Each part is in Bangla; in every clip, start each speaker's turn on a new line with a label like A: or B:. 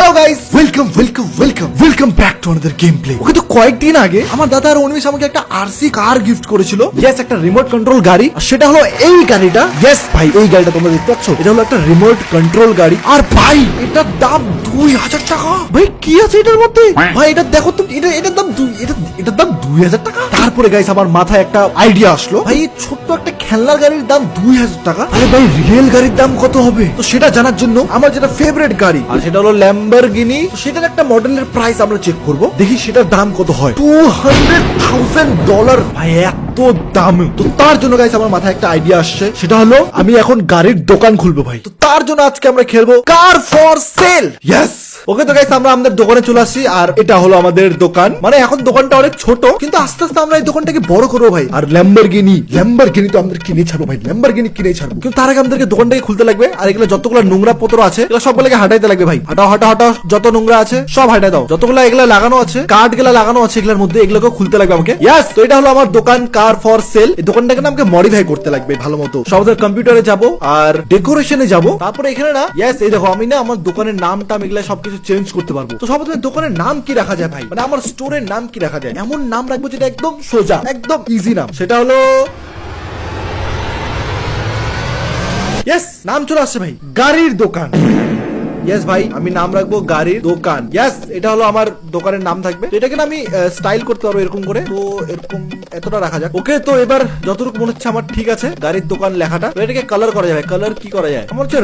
A: Hello guys, welcome back to another gameplay. Okay তো কয়েকদিন আগে আমার দাদা আর উনিশ আমাকে একটা আরসি কার গিফট করেছিল। ইয়েস, একটা রিমোট কন্ট্রোল গাড়ি, আর সেটা হলো এই গাড়িটা। ইয়েস ভাই, এই গাড়িটা তোমরা দেখতে পাচ্ছ, এটা হলো একটা রিমোট কন্ট্রোল গাড়ি। আর ভাই এটার দাম 2000 টাকা। ভাই কি আছে এটার মধ্যে? ভাই এটা দেখো তো, এটার দাম এটার দাম 2000 টাকা। তারপরে গাইস আমার মাথায় একটা আইডিয়া আসলো, ভাই এই ছোট্ট একটা খেলনার গাড়ির দাম 2000 টাকা, আরে ভাই রিয়েল গাড়ির দাম কত হবে? তো সেটা জানার জন্য আমার যেটা ফেভারিট গাড়ি, আর সেটা হলো ল্যাম্বরগিনি, সেটার একটা মডেলের প্রাইস আমরা চেক করব, দেখি সেটার দাম কত হয়। $200,000 ভাই, এত দাম। তো তার জন্য গাইস আমার মাথায় একটা আইডিয়া আসছে, সেটা হলো আমি এখন গাড়ির দোকান খুলবো ভাই। তো তার জন্য আজকে আমরা খেলবো কার ফর সেল। ইয়েস, ওকে। তো গাইস আমরা আমাদের দোকানে চলে আসছি, আর এটা হলো আমাদের দোকান। মানে এখন দোকানটা অনেক ছোট, কিন্তু আস্তে আস্তে আমরা এই দোকানটাকে বড় করবো ভাই। আর ল্যাম্বরগিনি তো আমাদের কিনে ছাড়বো ভাই, ল্যাম্বরগিনি কিনে ছাড়বো। কিন্তু তার আগে আমাদেরকে দোকানটাকে খুলতে লাগবে, আর এগুলো যতগুলো নোংরা পত্র আছে এগুলো সবগুলোকে হাঁটাইতে লাগবে ভাই। হাঁটাও, যত নোংরা আছে সব হাঁটাই দাও। যতগুলো এগুলো লাগানো আছে, কার্ড গুলা লাগানো আছে এগুলোর মধ্যে, এগুলোকে খুলতে লাগবে আমাকে। ইয়েস, তো এটা হলো আমার দোকান কার ফর সেল। এই দোকানটাকে না আমাকে মডিফাই করতে লাগবে ভালো মতো। সবাই কম্পিউটারে যাবো আর ডেকোরেশনে যাবো, তারপরে এখানে না, ইয়েস এই দেখো আমি না আমার দোকানের নামটা এগুলা সবকিছু চেঞ্জ করতে পারবো। তো সবাই দোকানের নাম কি রাখা যায় ভাই, মানে আমার স্টোরের নাম কি রাখা যায়? এমন নাম রাখবো যেটা একদম সোজা, একদম ইজি নাম। সেটা হলো, ইয়েস নাম চলে আসছে ভাই, গাড়ির দোকান। ইয়েস ভাই, আমি নাম রাখবো গাড়ির দোকান। ইয়েস, এটা হলো আমার দোকানের নাম থাকবে। তো এটাকে আমি স্টাইল করতে পারবো এরকম করে। তো এরকম এতটা রাখা যাক। ওকে, তো এবার যতটুকু মনে হচ্ছে আমার ঠিক আছে গাড়ির দোকান লেখাটা। তো এটাকে কালার করা যাবে। কালার কি করা যায়? আমার হচ্ছে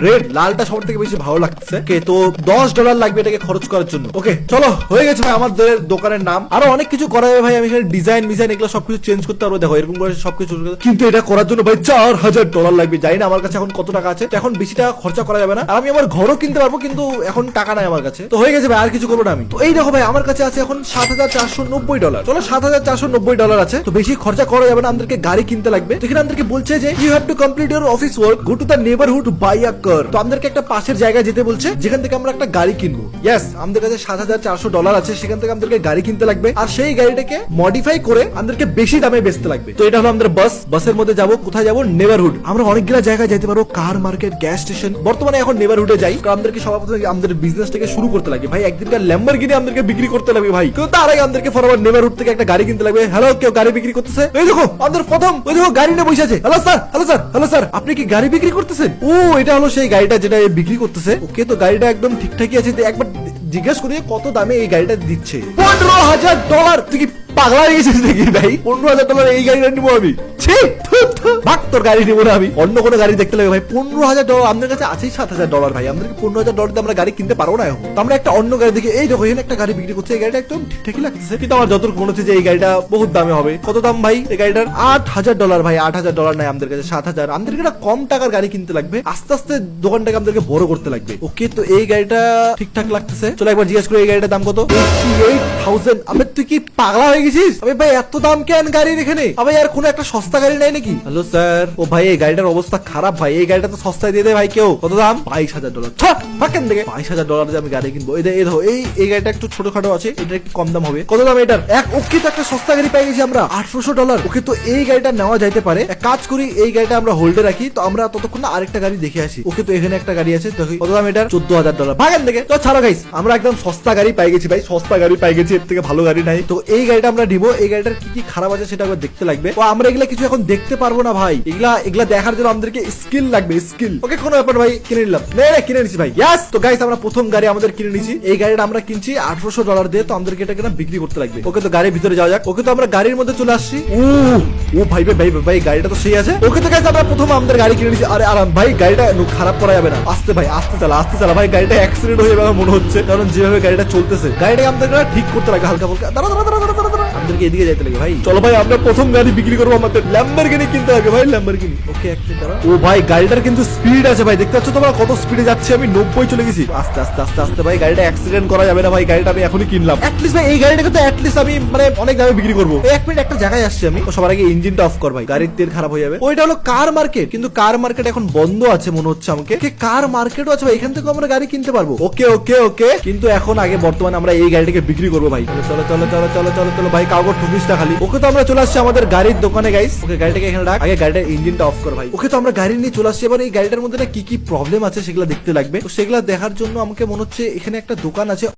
A: রেড, লালটা সবার থেকে বেশি ভালো লাগছে। ওকে, তো $10 লাগবে এটাকে খরচ করার জন্য। ওকে চলো, হয়ে গেছে ভাই আমাদের দোকানের নাম। আরো অনেক কিছু করা যাবে ভাই, আমি এখানে ডিজাইন এগুলো সবকিছু চেঞ্জ করতে পারবো। দেখো এরকম করে সবকিছু, কিন্তু এটা করার জন্য ভাই $4000 লাগবে। জানি না আমার কাছে এখন কত টাকা আছে, এখন বেশি টাকা খরচা করা যাবে না। আর আমি আমার ঘরও কিনতে পারবো, কিন্তু এখন টাকা নাই আমার কাছে। তো হয়ে গেছে ভাই, আর কিছু করবো না আমি। তো এই দেখো ভাই, আমার কাছে আছে এখন $7490। চলো $7490 আছে, তো বেশি খরচা করা যাবে না, আমাদেরকে গাড়ি কিনতে লাগবে। তো এখানে আমাদেরকে বলছে যে you have to complete your office work, go to the neighbourhood to buy a car. তো আমাদেরকে একটা পাশের জায়গায় যেতে বলছে, যেখান থেকে আমরা একটা গাড়ি কিনবো। ইয়েস, আমাদের কাছে $7400 আছে, সেখান থেকে আমাদেরকে গাড়ি কিনতে লাগবে, আর সেই গাড়িটাকে মডিফাই করে আমাদেরকে বেশি দামে বেচতে লাগবে। তো এটা হলো আমাদের বাসের মধ্যে যাবো। কোথায় যাবো? নেবারহুড। আমরা অনেকগুলো জায়গায় যেতে পারবো, কার মার্কেট, গ্যাস স্টেশন। বর্তমানে এখন নেবারহুডে যাই, কারণ আমাদেরকে সবার আমাদের বিজনেসটাকে শুরু করতে লাগে ভাই। একদিনকার ল্যাম্বরগিনি আমাদেরকে বিক্রি করতে লাগবে ভাই, কিন্তু তার আগে আমাদেরকে ফরওয়ার্ড নেবারহুড থেকে একটা গাড়ি কিনতে লাগবে। হ্যালো, কেউ গাড়ি বিক্রি করতেছে? এই দেখো আমাদের প্রথম, ওই দেখো গাড়ি নিয়ে বসে আছে। হ্যালো স্যার, আপনি কি গাড়ি বিক্রি করতেছেন? ও, এটা হলো সেই গাড়িটা যেটা বিক্রি করতেছে। ওকে, তো গাড়িটা একদম ঠিকঠাকই আছে। একবার জিজ্ঞেস করি কত দামে এই গাড়িটা দিচ্ছে। $15,000। তুই কি পাগলা হয়ে গেছিস নাকি ভাই? $15,000 এই গাড়িটা নিবো আমি? ভাগ, তোর গাড়ি নিবো না আমি, অন্য কোনো গাড়ি দেখতে লাগবে ভাই। $15,000 আমাদের কাছে আছেই $7,000 ভাই। আমাদেরকে $15,000 দিয়ে আমরা গাড়ি কিনতে পারবো না এখন। তো আমরা একটা অন্য গাড়ি দেখি। এই দেখো এখানে একটা গাড়ি বিক্রি করছে, এই গাড়িটা একদম ঠিকঠাকই লাগতেছে, কিন্তু আমার যতটুকু মনে হচ্ছে যে এই গাড়িটা বহুত দামে হবে। কত দাম ভাই এই গাড়িটার? $8,000 ভাই। $8,000 নাই আমাদের কাছে, 7,000। আমাদেরকে একটা কম টাকার গাড়ি কিনতে লাগবে, আস্তে আস্তে দোকানটাকে আমাদেরকে বড় করতে লাগবে। ওকে, তো এই গাড়িটা ঠিকঠাক লাগতেছে। চলো একবার জিজ্ঞেস করি এই গাড়িটার দাম কত? 88,000। আবে তুই কি পাগলা হয়ে গেছিস? আবে ভাই এত দাম কেন গাড়ির এখানে? আবে আর কোনো একটা সস্তা গাড়ি নাই নাকি? Hello sir. ও ভাই, এই গাড়িটার অবস্থা খারাপ ভাই, এই গাড়িটা তো সস্তায় দিয়ে দেয় ভাই কেউ। কত দাম? $22,000। থাকেন দেখে $22,000 আমি গাড়ি কিনবো। এই দেখো এই গাড়িটা একটু ছোটখাটো আছে, এটা একটু কম দাম হবে। কত দাম এটার? ওকে, তো একটা সস্তা গাড়ি পেয়ে গেছি আমরা, $800। ওকে, তো এই গাড়িটা নেওয়া যাইতে পারে। এক কাজ করি, এই গাড়িটা আমরা হোল্ডে রাখি, তো আমরা ততক্ষণ না আরেকটা গাড়ি দেখে আসি। ওকে, তো এখানে একটা গাড়ি আছে, কত দাম এটার? $14,000। ভাগেন দেখে। তো ছাড়ো গাইস, আমরা একদম সস্তা গাড়ি পাই গেছি ভাই, সস্তা গাড়ি পাই গেছি, এর থেকে ভালো গাড়ি নাই। তো এই গাড়িটা আমরা নিবো। এই গাড়িটার কি কি খারাপ আছে সেটা একবার দেখতে লাগবে। তো আমরা এগুলা কিছু এখন দেখতে পারবো না ভাই, এগুলা দেখার জন্য আমাদেরকে স্কিল লাগবে, স্কিল। ওকে, কোনো ব্যাপার ভাই, কিনে নিলাম। কিনে নিছি ভাই। ইয়েস, তো গাইস আমরা প্রথম গাড়ি আমাদের কিনে নিছি। এই গাড়িটা আমরা কিনছি $800 দিয়ে, তো আমাদেরকে এটাকে না বিক্রি করতে লাগবে। ওকে, তো গাড়ির ভিতরে যাওয়া যাক। ওকে, তো আমরা গাড়ির মধ্যে চলে আসছি। ও ভাই ভাই গাড়িটা তো সেই আছে। ওকে, তো গাইস আমরা প্রথম আমাদের গাড়ি কিনে নিছি। আরে আরাম ভাই, গাড়িটা খারাপ করা যাবে না। আস্তে ভাই, আস্তে চালা ভাই, গাড়িটা অ্যাক্সিডেন্ট হয়ে যাবে মনে হচ্ছে, কারণ যেভাবে গাড়িটা চলতেছে। গাড়িটাকে আমাদেরকে ঠিক করতে লাগে হালকা ফুলকা। দাঁড়া, আমাদেরকে এদিকে যাইতে লাগে ভাই। চলো ভাই, আমরা প্রথম গাড়ি বিক্রি করবো, আমাদের ল্যাম্বরগিনি কিনতে হবে ভাই, ল্যাম্বরগিনি। ওকে, এক মিনিট দাঁড়াও। ও ভাই, গাড়িটার কিন্তু স্পিড আছে ভাই, দেখতে পাচ্ছ তোমরা কত স্পিডে যাচ্ছে? আমি 90 চলে গেছি। আস্তে ভাই, গাড়িটা অ্যাক্সিডেন্ট করা যাবে না ভাই, গাড়িটা আমি এখনই কিনলাম। অ্যাটলিস্ট ভাই এই গাড়িটাকে তো অ্যাটলিস্ট আমি মানে অনেক দামে বিক্রি করবো। এক মিনিট, একটা জায়গায় আসছি আমি। সবার আগে ইঞ্জিনটা অফ কর ভাই, গাড়ির তেল খারাপ হয়ে যাবে। ওইটা হলো কার মার্কেট, কিন্তু কার মার্কেট এখন বন্ধ আছে মনে হচ্ছে আমাকে। কার মার্কেটও আছে ভাই, এখান থেকে আমরা গাড়ি কিনতে পারবো। ওকে, কিন্তু এখন আগে বর্তমানে আমরা এই গাড়িটাকে বিক্রি করবো ভাই। চলো ভাই, কাউকে ঠুকিস না খালি। ওকে, তো আমরা চলে আসছি আমাদের গাড়ির দোকানে গাইস। ওকে, গাড়িটাকে এখানে রাখ, আগে গাড়িটার ইঞ্জিনটা অফ কর ভাই। ওকে, তো আমরা গাড়ি নিয়ে চলে আসছি। এবার এই গাড়িটার মধ্যে না কি কি প্রবলেম আছে সেগুলো দেখতে লাগবে, তো সেগুলো দেখার জন্য আমাকে মনে হচ্ছে এখানে একটা দোকান আছে।